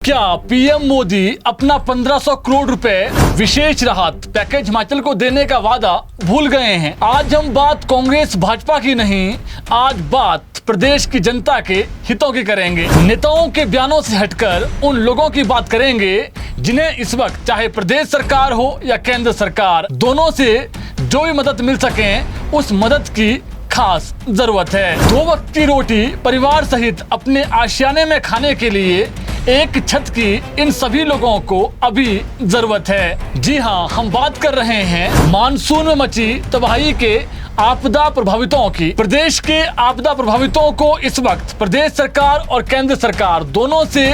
क्या पीएम मोदी अपना 1500 करोड़ रुपए विशेष राहत पैकेज हिमाचल को देने का वादा भूल गए हैं? आज हम बात कांग्रेस भाजपा की नहीं, आज बात प्रदेश की जनता के हितों की करेंगे। नेताओं के बयानों से हटकर उन लोगों की बात करेंगे जिन्हें इस वक्त चाहे प्रदेश सरकार हो या केंद्र सरकार, दोनों से जो भी मदद मिल सके उस मदद की खास जरूरत है। 2 वक्त की रोटी परिवार सहित अपने आशियाने में खाने के लिए एक छत की इन सभी लोगों को अभी जरूरत है। जी हाँ, हम बात कर रहे हैं मानसून में मची तबाही के आपदा प्रभावितों की। प्रदेश के आपदा प्रभावितों को इस वक्त प्रदेश सरकार और केंद्र सरकार दोनों से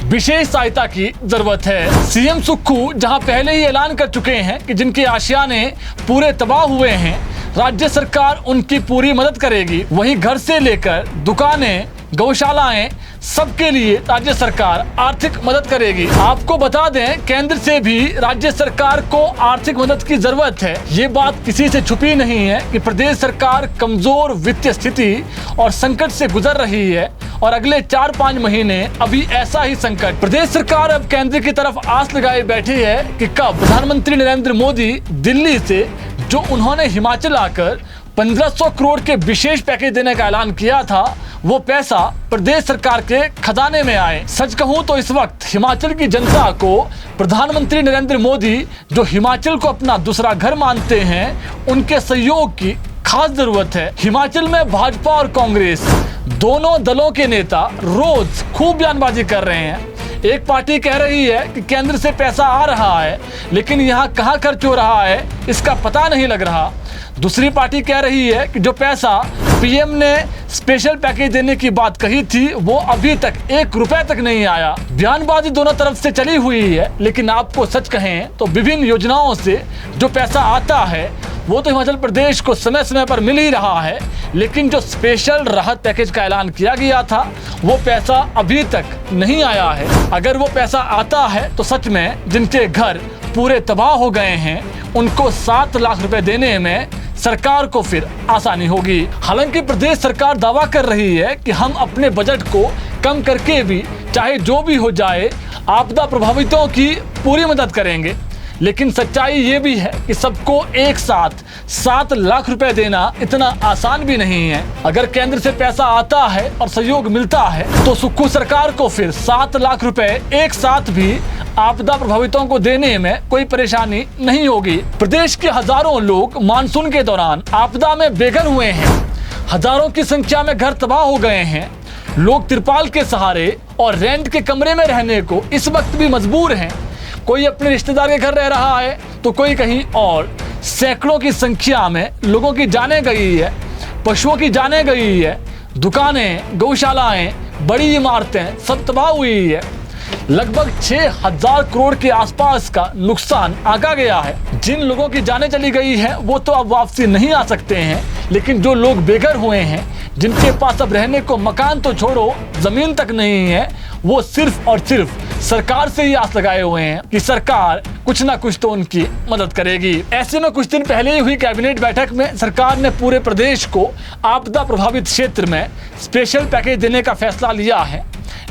विशेष सहायता की जरूरत है। सीएम सुक्खू जहां पहले ही ऐलान कर चुके हैं कि जिनके आशियाने पूरे तबाह हुए हैं राज्य सरकार उनकी पूरी मदद करेगी, वहीं घर से लेकर दुकानें, गौशालाएं सबके लिए राज्य सरकार आर्थिक मदद करेगी। आपको बता दें, केंद्र से भी राज्य सरकार को आर्थिक मदद की जरूरत है। ये बात किसी से छुपी नहीं है कि प्रदेश सरकार कमजोर वित्तीय स्थिति और संकट से गुजर रही है और अगले 4-5 महीने अभी ऐसा ही संकट। प्रदेश सरकार अब केंद्र की तरफ आस लगाए बैठी है कि कब प्रधानमंत्री नरेंद्र मोदी दिल्ली से जो उन्होंने हिमाचल आकर 1500 करोड़ के विशेष पैकेज देने का ऐलान किया था, वो पैसा प्रदेश सरकार के खजाने में आए। सच कहूं तो इस वक्त हिमाचल की जनता को प्रधानमंत्री नरेंद्र मोदी जो हिमाचल को अपना दूसरा घर मानते हैं, उनके सहयोग की खास जरूरत है। हिमाचल में भाजपा और कांग्रेस दोनों दलों के नेता रोज खूब बयानबाजी कर रहे हैं। एक पार्टी कह रही है कि केंद्र से पैसा आ रहा है, लेकिन यहाँ कहाँ खर्च हो रहा है इसका पता नहीं लग रहा। दूसरी पार्टी कह रही है कि जो पैसा पीएम ने स्पेशल पैकेज देने की बात कही थी वो अभी तक 1 रुपए तक नहीं आया। बयानबाजी दोनों तरफ से चली हुई है, लेकिन आपको सच कहें तो विभिन्न योजनाओं से जो पैसा आता है वो तो हिमाचल प्रदेश को समय समय पर मिल ही रहा है, लेकिन जो स्पेशल राहत पैकेज का ऐलान किया गया था वो पैसा अभी तक नहीं आया है। अगर वो पैसा आता है तो सच में जिनके घर पूरे तबाह हो गए हैं उनको 7 लाख रुपए देने में सरकार को फिर आसानी होगी। हालांकि प्रदेश सरकार दावा कर रही है कि हम अपने बजट को कम करके भी चाहे जो भी हो जाए आपदा प्रभावितों की पूरी मदद करेंगे, लेकिन सच्चाई ये भी है कि सबको एक साथ 7 लाख रुपए देना इतना आसान भी नहीं है। अगर केंद्र से पैसा आता है और सहयोग मिलता है तो सुक्खू सरकार को फिर 7 लाख रुपए एक साथ भी आपदा प्रभावितों को देने में कोई परेशानी नहीं होगी। प्रदेश के हजारों लोग मानसून के दौरान आपदा में बेघर हुए हैं, हजारों की संख्या में घर तबाह हो गए हैं। लोग तिरपाल के सहारे और रेंट के कमरे में रहने को इस वक्त भी मजबूर हैं। कोई अपने रिश्तेदार के घर रह रहा है तो कोई कहीं और। सैकड़ों की संख्या में लोगों की जानें गई है, पशुओं की जानें गई है, दुकानें, गौशालाएं, बड़ी इमारतें सब तबाह हुई है। लगभग 6000 करोड़ के आसपास का नुकसान आंका गया है। जिन लोगों की जानें चली गई है वो तो अब वापसी नहीं आ सकते हैं, लेकिन जो लोग बेघर हुए हैं, जिनके पास अब रहने को मकान तो छोड़ो जमीन तक नहीं है, वो सिर्फ और सिर्फ सरकार से ही आस लगाए हुए हैं कि सरकार कुछ ना कुछ तो उनकी मदद करेगी। ऐसे में कुछ दिन पहले ही हुई कैबिनेट बैठक में सरकार ने पूरे प्रदेश को आपदा प्रभावित क्षेत्र में स्पेशल पैकेज देने का फैसला लिया है।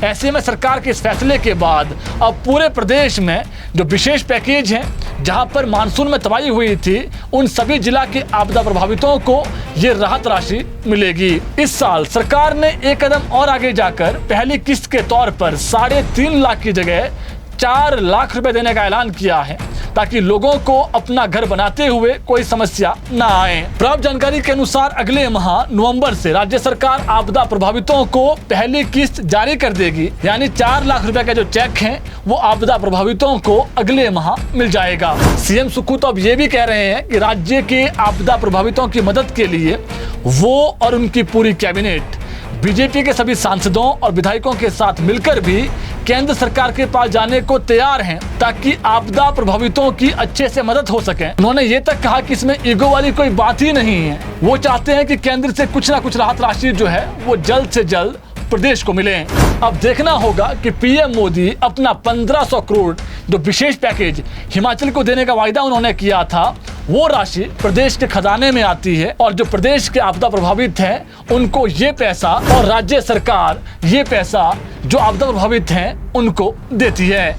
ऐसे में सरकार के इस फैसले के बाद अब पूरे प्रदेश में जो विशेष पैकेज हैं, जहां पर मानसून में तबाही हुई थी, उन सभी जिला के आपदा प्रभावितों को ये राहत राशि मिलेगी। इस साल सरकार ने एक कदम और आगे जाकर पहली किस्त के तौर पर 3.5 लाख की जगह 4 लाख रुपए देने का ऐलान किया है, ताकि लोगों को अपना घर बनाते हुए कोई समस्या न आए। प्राप्त जानकारी के अनुसार अगले माह नवंबर से राज्य सरकार आपदा प्रभावितों को पहली किस्त जारी कर देगी, यानी 4 लाख रुपए का जो चेक है वो आपदा प्रभावितों को अगले माह मिल जाएगा। सीएम सुक्खू तो अब ये भी कह रहे हैं कि राज्य के आपदा प्रभावितों की मदद के लिए वो और उनकी पूरी कैबिनेट बीजेपी के सभी सांसदों और विधायकों के साथ मिलकर भी केंद्र सरकार के पास जाने को तैयार हैं, ताकि आपदा प्रभावितों की अच्छे से मदद हो सके। उन्होंने ये तक कहा कि इसमें ईगो वाली कोई बात ही नहीं है। वो चाहते हैं कि केंद्र से कुछ ना कुछ राहत राशि जो है वो जल्द से जल्द प्रदेश को मिले। अब देखना होगा कि पीएम मोदी अपना 1500 करोड़ जो विशेष पैकेज हिमाचल को देने का वायदा उन्होंने किया था वो राशि प्रदेश के खजाने में आती है और जो प्रदेश के आपदा प्रभावित हैं उनको ये पैसा, और राज्य सरकार ये पैसा जो आपदा प्रभावित हैं उनको देती है।